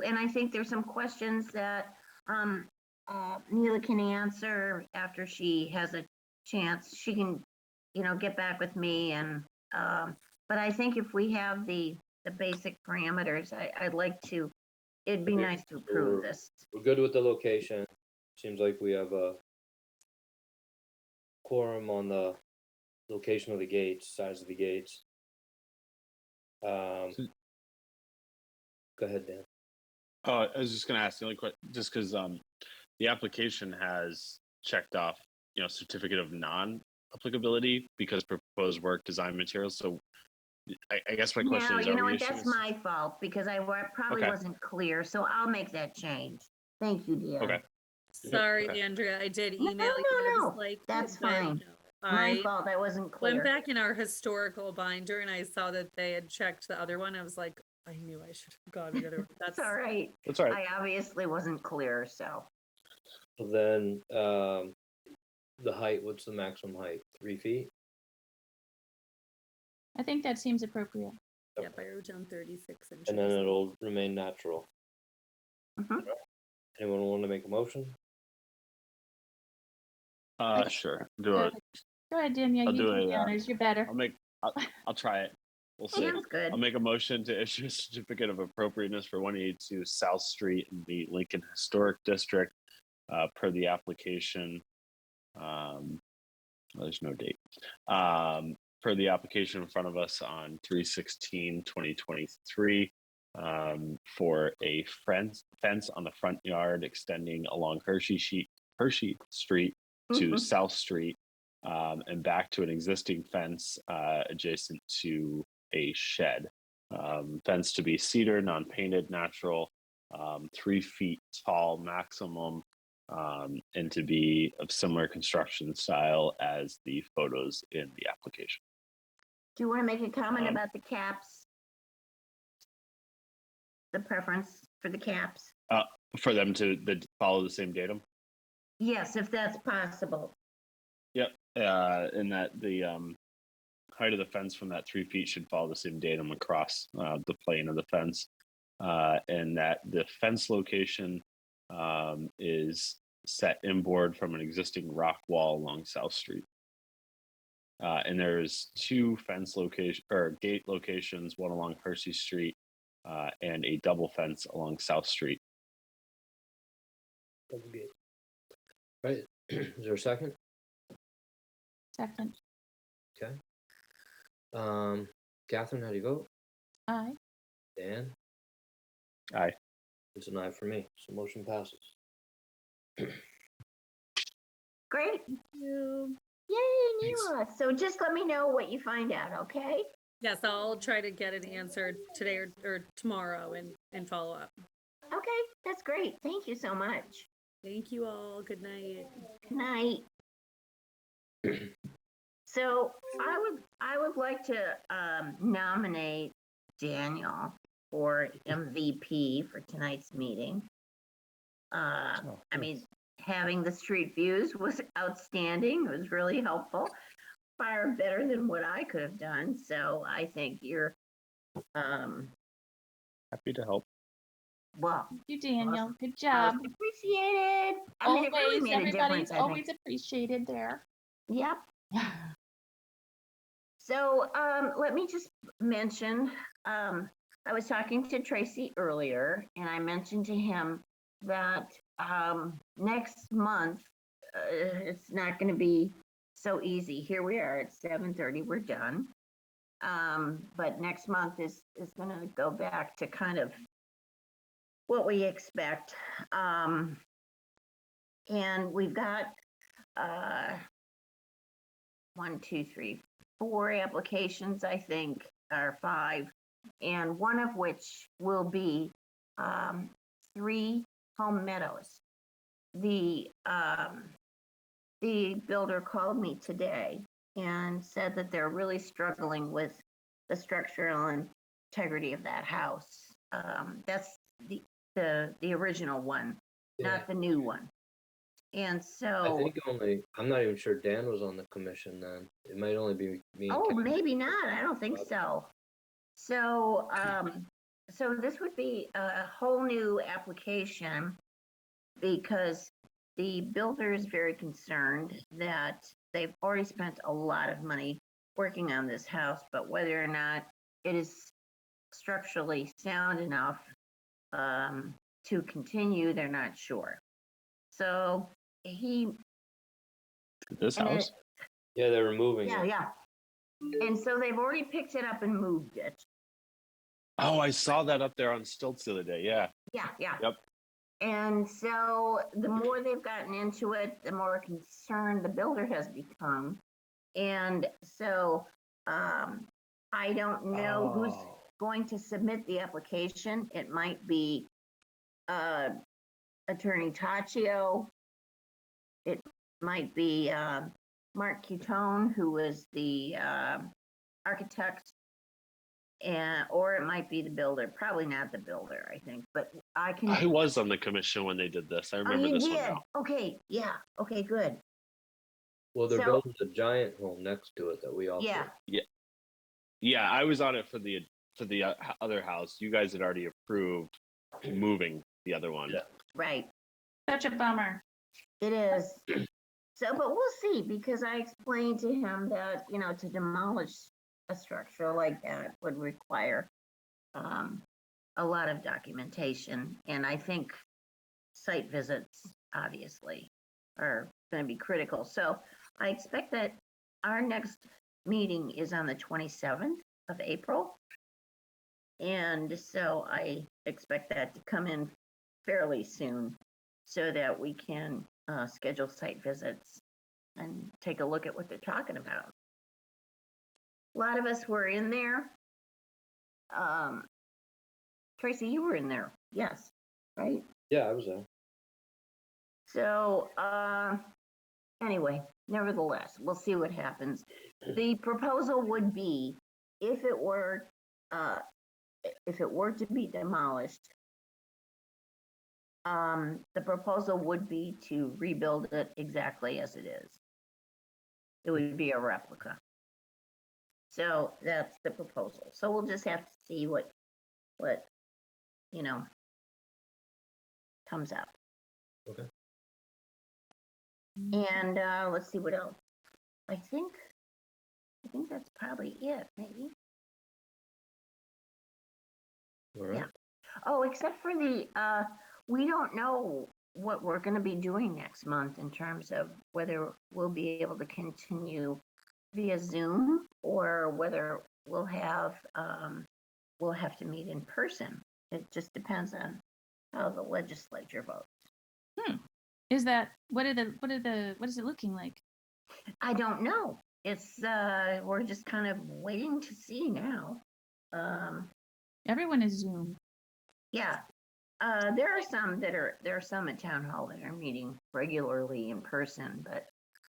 and I think there's some questions that Neela can answer after she has a chance. She can, get back with me and, but I think if we have the basic parameters, I'd like to, it'd be Okay, nice to approve this. We're good with the location. Seems like we have a quorum on the location of the gates, size of the gates. Go ahead, Dan. I was just going to ask the only question, just because the application has checked off, certificate of non-applicability because proposed work design materials. So I guess my question No, is, you are know we what, issuing that's this- my fault because I probably Okay. wasn't clear, so I'll make that change. Thank you, dear. Okay. Sorry, Okay. Andrea, I did No, email you. I was no, like, that's but fine. no, My I fault, I wasn't went clear. back in our historical binder and I saw that they had checked the other one. I was like, I knew I should have gone the other one. That's all right. That's all right. I obviously wasn't clear, so. So then, the height, what's the maximum height? 3 feet? I think that seems appropriate. Yep, I wrote down 36 inches. And then it'll remain natural. Mhm. Anyone want to make a motion? Sure. Go ahead, Danielle. I'll You do do the it, honors. You're better. I'll try it. We'll see. Sounds good. I'll make a motion to issue a certificate of appropriateness for 182 South Street in the Lincoln Historic District per the application. There's no date. Per the application in front of us on 3/16/2023 for a fence on the front yard extending along Hershey Street to South Street and back to an existing fence adjacent to a shed. Fence to be cedar, non-painted, natural, 3 feet tall maximum, and to be of similar construction style as the photos in the application. Do you want to make a comment about the caps? The preference for the caps? For them to follow the same datum? Yes, if that's possible. Yep. And that the height of the fence from that 3 feet should follow the same datum across the plane of the fence, and that the fence location is set inboard from an existing rock wall along South Street. And there's 2 fence location or gate locations, one along Percy Street and a double fence along South Street. Right, is there a second? Second. Okay. Catherine, how do you vote? Aye. Dan? Aye. It's an aye for me, so motion passes. Great. Thank you. Yay, Neela. So just let me know what you find out, okay? Yes, I'll try to get it answered today or tomorrow and follow up. Okay, that's great. Thank you so much. Thank you all. Good night. Good night. So I would like to nominate Daniel for MVP for tonight's meeting. I mean, having the street views was outstanding. It was really helpful. Far better than what I could have done. So I think you're Happy to help. well. Thank you, Daniel. Awesome. Good job. Appreciated. I mean, it really Always, made a everybody's difference, I always think. appreciated there. Yep. So let me just mention, I was talking to Tracy earlier, and I mentioned to him that next month, it's not going to be so easy. Here we are at 7:30, we're done. But next month is going to go back to kind of what we expect. And we've got 1, 2, 3, 4 applications, I think, or 5, and one of which will be 3 home meadows. The builder called me today and said that they're really struggling with the structural integrity of that house. That's the original one, not the new one. And I so, think I'm not even sure Dan was on the commission then. It might only be me and oh, Ken. maybe not. I don't think so. So, so this would be a whole new application because the builder is very concerned that they've already spent a lot of money working on this house, but whether or not it is structurally sound enough to continue, they're not sure. So This and house? Yeah, they're removing yeah, it. yeah. And so they've already picked it up and moved it. Oh, I saw that up there on stilts the other day. Yeah. Yeah, yeah. Yep. And so the more they've gotten into it, the more concerned the builder has become. And so I don't know who's going to submit the application. It might be Attorney Taccio. It might be Mark Cutone, who was the architect, or it might be the builder. Probably not the builder, I think, but I can. I was on the commission when they did this. I Oh, remember you this one did? now. Okay, yeah, okay, good. Well, they're So- building a giant home next to it that we also. Yeah, Yeah, I was on it for the other house. You guys had already approved moving the other one. Yeah. right, Such a bummer. it is. So, but we'll see, because I explained to him that, to demolish a structure like that would require a lot of documentation. And I think site visits, obviously, are going to be critical. So I expect that our next meeting is on the 27th of April. And so I expect that to come in fairly soon so that we can schedule site visits and take a look at what they're talking about. A lot of us were in there. Tracy, you were in there, yes, right? Yeah, I was there. So anyway, nevertheless, we'll see what happens. The proposal would be, if it were to be demolished, the proposal would be to rebuild it exactly as it is. It would be a replica. So that's the proposal. So we'll just have to see what, you know, comes up. Okay. And let's see what else. I think that's probably it, maybe. All right. Yeah. Oh, except for the, we don't know what we're going to be doing next month in terms of whether we'll be able to continue via Zoom or whether we'll have to meet in person. It just depends on how the legislature votes. Is that what is it looking like? I don't know. It's we're just kind of waiting to see now. Everyone is Zoom. Yeah. There are some at town hall that are meeting regularly in person, but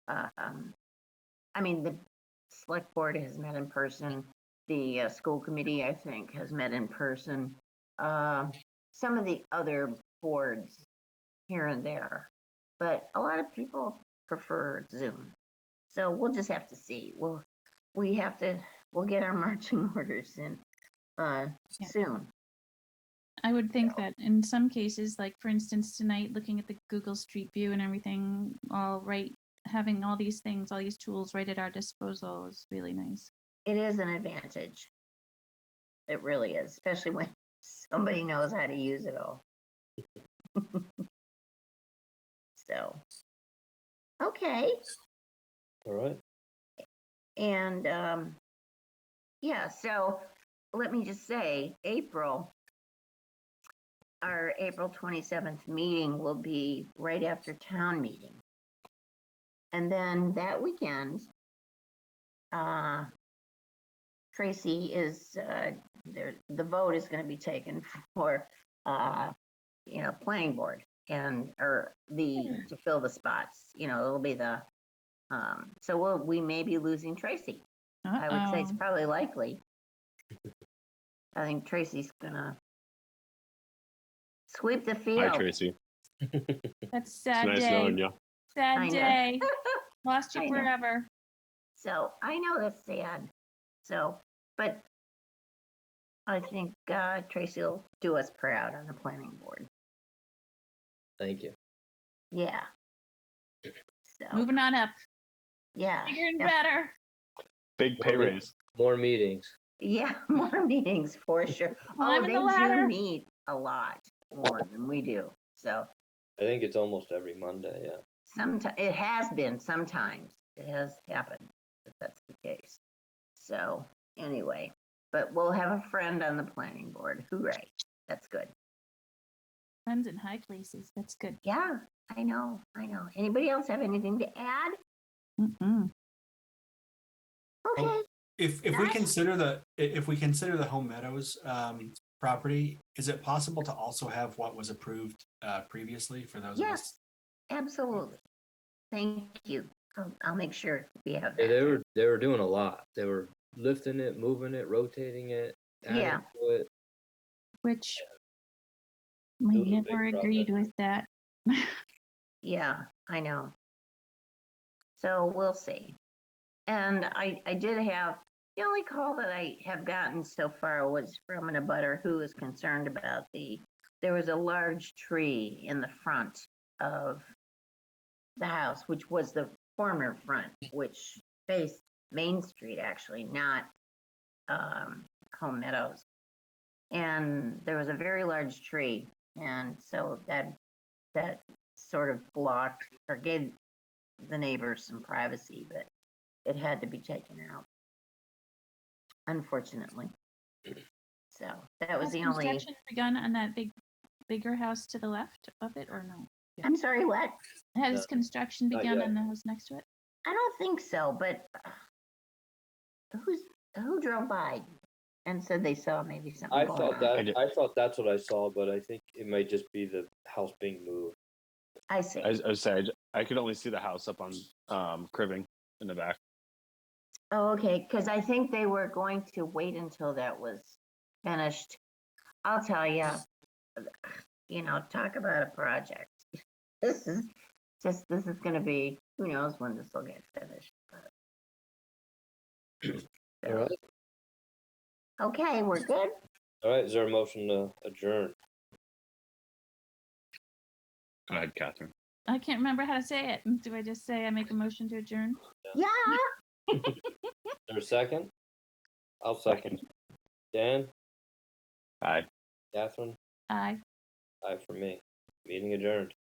I mean, the select board has met in person. The school committee, I think, has met in person. Some of the other boards here and there, but a lot of people prefer Zoom. So we'll just have to see. We'll get our marching orders in soon. I would think that in some cases, like for instance, tonight, looking at the Google Street View and everything, having all these things, all these tools right at our disposal is really nice. It is an advantage. It really is, especially when somebody knows how to use it all. So, okay. All right. And yeah, so let me just say, our April 27th meeting will be right after town meeting. And then that weekend, Tracy is the vote is going to be taken for planning board to fill the spots. It'll be the so we may be losing Tracy. I would say it's probably likely. I think Tracy's gonna sweep the field. Hi, Tracy. That's a sad It's nice day. knowing you. Sad I know. day. Lost I you know. forever. So I know that's sad. So, but I think Tracy will do us proud on the planning board. Thank you. Yeah. So Moving on up. yeah. Bigger and Yeah. better. Big pay raise. More meetings. Yeah, more meetings for sure. Climbing They the ladder. do meet a lot more than we do. So I think it's almost every Monday. Yeah. sometimes it has been. Sometimes it has happened that that's the case. So anyway, but we'll have a friend on the planning board. Hooray! That's good. Friends in high places. That's good. Yeah, I know. Anybody else have anything to add? Mm-mm. Okay. If we Nice. consider the Home Meadows property, is it possible to also have what was approved previously for those of us? Yes, absolutely. Thank you. I'll make sure we have Yeah, that. they were doing a lot. They were lifting it, moving it, rotating it, adding Yeah. to it. Which It we was a big never agreed project. with that. Yeah, I know. So we'll see. And I did have, the only call that I have gotten so far was from an abutter who is concerned about there was a large tree in the front of the house, which was the former front, which faced Main Street actually, not Home Meadows. And there was a very large tree. And so that sort of blocked or gave the neighbors some privacy, but it had to be taken out, unfortunately. So that was Has the only. construction begun on that bigger house to the left of it, or no? I'm sorry, what? Has No, construction not begun yet. on the house next to it? I don't think so, but who drove by and said they saw maybe something I going thought on? that I thought that's what I saw, but I think it might just be the house being moved. I see. I said I could only see the house up on Cribbing in the back. Oh, okay, because I think they were going to wait until that was finished. I'll tell you, talk about a project. This is gonna be, who knows when this will get finished. All right. Okay, we're good. All right. Is there a motion to adjourn? Go ahead, Catherine. I can't remember how to say it. Do I just say I make a motion to adjourn? Yeah. Is there a second? I'll second. Dan, Aye. Catherine, Aye. aye for me. Meeting adjourned.